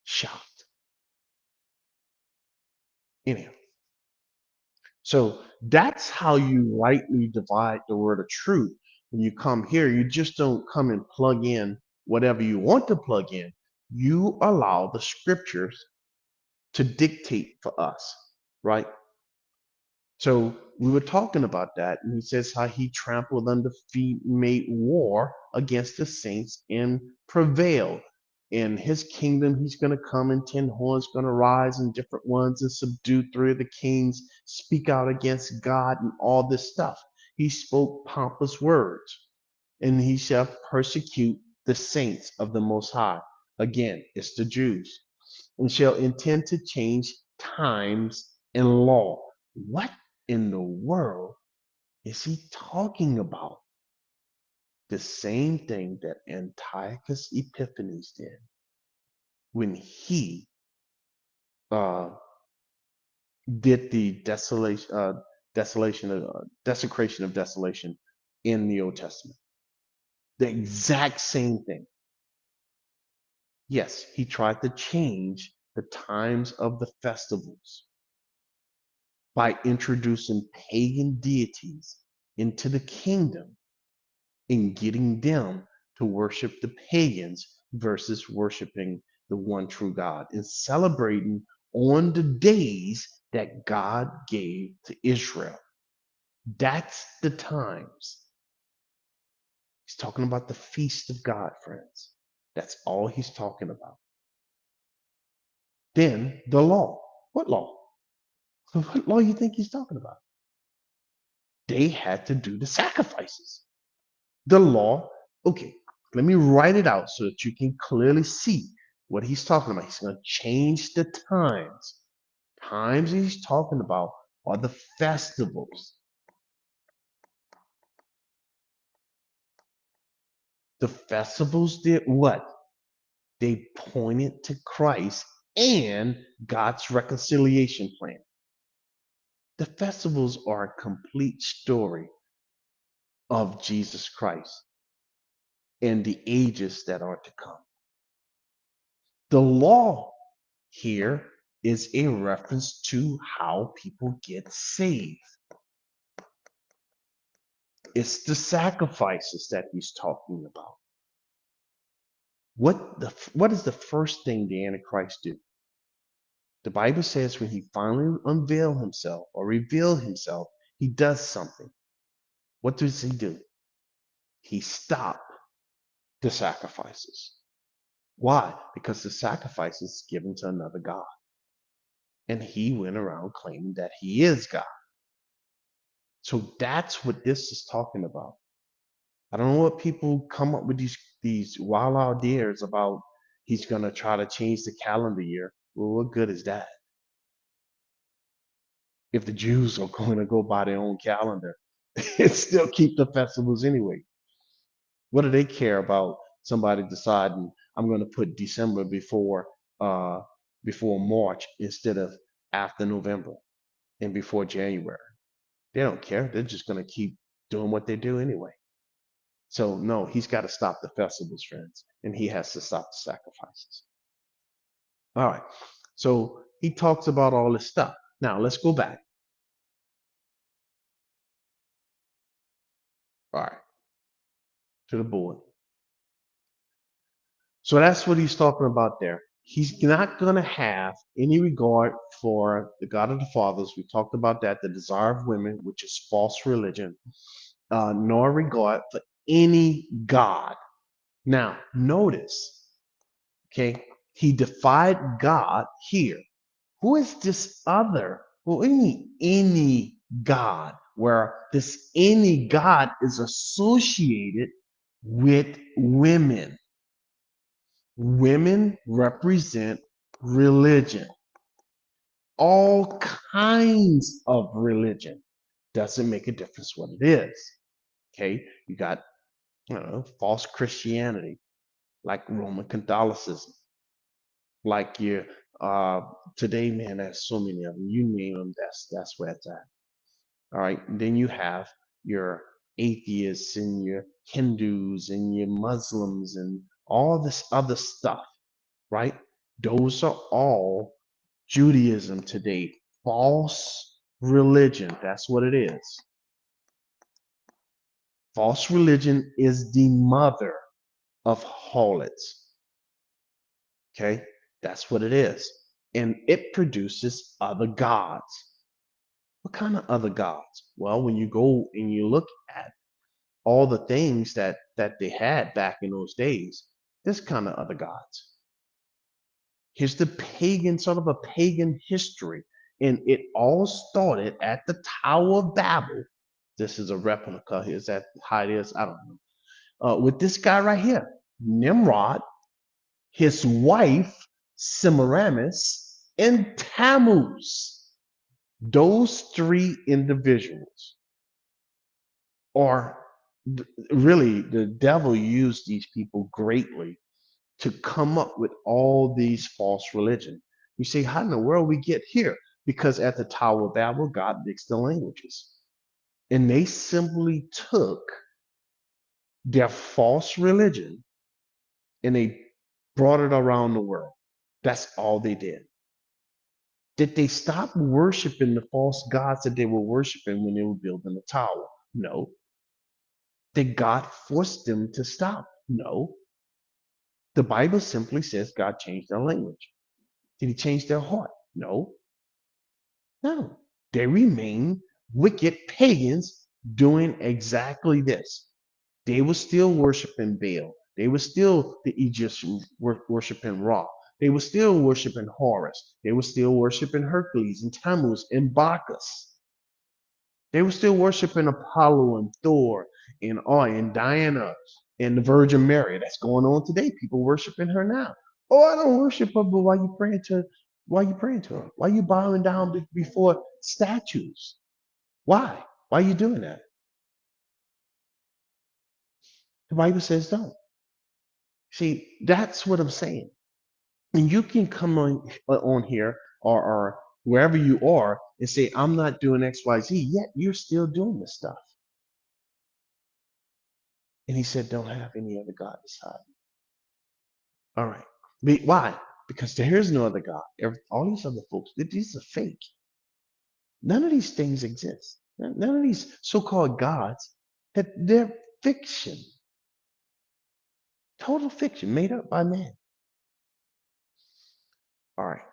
Shocked. Anyhow, so that's how you rightly divide the word of truth. When you come here, you just don't come and plug in whatever you want to plug in. You allow the scriptures to dictate for us, right? So we were talking about that, and he says how he trampled under feet, made war against the saints, and prevailed. In his kingdom, he's going to come, and 10 horns going to rise, and different ones, and subdue 3 of the kings, speak out against God, and all this stuff. He spoke pompous words, and he shall persecute the saints of the Most High. Again, it's the Jews, and shall intend to change times and law. What in the world is he talking about? The same thing that Antiochus Epiphanes did when he uh, did the desecration of desolation in the Old Testament. The exact same thing. Yes, he tried to change the times of the festivals by introducing pagan deities into the kingdom and getting them to worship the pagans versus worshiping the one true God and celebrating on the days that God gave to Israel. That's the times. He's talking about the feast of God, friends. That's all he's talking about. Then the law. What law? What law you think he's talking about? They had to do the sacrifices. The law, okay, let me write it out so that you can clearly see what he's talking about. He's going to change the times. Times he's talking about are the festivals. The festivals did what? They pointed to Christ and God's reconciliation plan. The festivals are a complete story of Jesus Christ and the ages that are to come. The law here is a reference to how people get saved. It's the sacrifices that he's talking about. What is the first thing the Antichrist do? The Bible says when he finally unveiled himself or revealed himself, he does something. What does he do? He stopped the sacrifices. Why? Because the sacrifice is given to another God. And he went around claiming that he is God. So that's what this is talking about. I don't know what people come up with these wild ideas about he's gonna try to change the calendar year. Well, what good is that? If the Jews are going to go by their own calendar and still keep the festivals anyway. What do they care about somebody deciding I'm going to put December uh before March instead of after November and before January? They don't care. They're just going to keep doing what they do anyway. So no, he's got to stop the festivals, friends, and he has to stop the sacrifices. All right. So he talks about all this stuff. Now let's go back. All right, to the board. So that's what he's talking about there. He's not going to have any regard for the God of the fathers. We talked about that, the desire of women, which is false religion, nor regard for any God. Now, notice, okay, he defied God here. Who is this other? Well, any God, where this any God is associated with women. Women represent religion, all kinds of religion. Doesn't make a difference what it is. Okay, you got false Christianity, like Roman Catholicism, like your today, man. There's so many of them. You name them, that's where it's at. All right, and then you have your atheists and your Hindus and your Muslims and all this other stuff, right? Those are all Judaism today. False religion. That's what it is. False religion is the mother of harlots. Okay? That's what it is. And it produces other gods. What kind of other gods? Well, when you go and you look at all the things that they had back in those days, this kind of other gods. Here's the pagan, sort of a pagan history. And it all started at the Tower of Babel. This is a replica. Is that how it is? I don't know. With this guy right here, Nimrod, his wife, Semiramis, and Tammuz. Those three individuals are really, the devil used these people greatly to come up with all these false religion. You say, how in the world we get here? Because at the Tower of Babel, God mixed the languages. And they simply took their false religion and they brought it around the world. That's all they did. Did they stop worshiping the false gods that they were worshiping when they were building the tower? No. Did God force them to stop? No. The Bible simply says God changed their language. Did he change their heart? No. No. They remain wicked pagans doing exactly this. They were still worshiping Baal. They were still the Egyptians worshiping Ra. They were still worshiping Horus. They were still worshiping Hercules and Tammuz and Bacchus. They were still worshiping Apollo and Thor and Diana and the Virgin Mary. That's going on today. People worshiping her now. Oh, I don't worship her, but why you praying to? Why you praying to her? Why you bowing down before statues? Why? Why are you doing that? The Bible says don't. See, that's what I'm saying. And you can come on here or wherever you are and say, I'm not doing X, Y, Z, yet you're still doing this stuff. And he said, don't have any other God beside me. All right. Why? Because there is no other God. All these other folks, these are fake. None of these things exist. None of these so-called gods, they're fiction. Total fiction made up by man. All right.